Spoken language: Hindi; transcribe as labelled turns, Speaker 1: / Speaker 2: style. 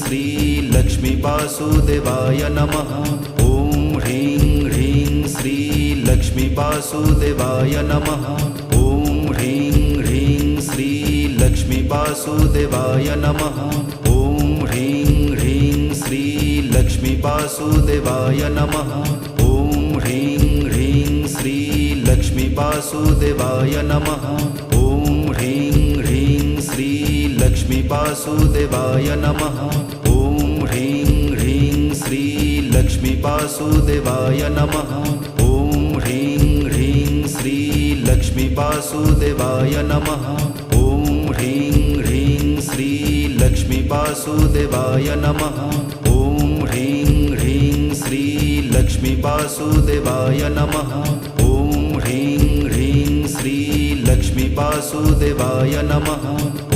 Speaker 1: श्री लक्ष्मी वासुदेवाय नमः। ॐ ह्रीं ह्रीं श्री लक्ष्मी वासुदेवाय नमः। ॐ ह्रीं ह्रीं श्री लक्ष्मी वासुदेवाय नमः। ॐ ह्रीं ह्रीं श्री लक्ष्मी वासुदेवाय नमः। ॐ ह्रीं ह्रीं श्री लक्ष्मी वासुदेवाय नमः। ॐ ह्रीं ह्रीं श्री लक्ष्मी वासुदेवाय नमः। ॐ ह्रीं ह्रीं श्री लक्ष्मी वासुदेवाय नमः। ॐ ह्रीं ह्रीं श्री लक्ष्मी वासुदेवाय नमः। ॐ ह्रीं ह्रीं श्री लक्ष्मी वासुदेवाय नमः। ॐ ह्रीं ह्रीं श्री लक्ष्मी वासुदेवाय नमः। ॐ ह्रीं ह्रीं श्री लक्ष्मी वासुदेवाय नमः।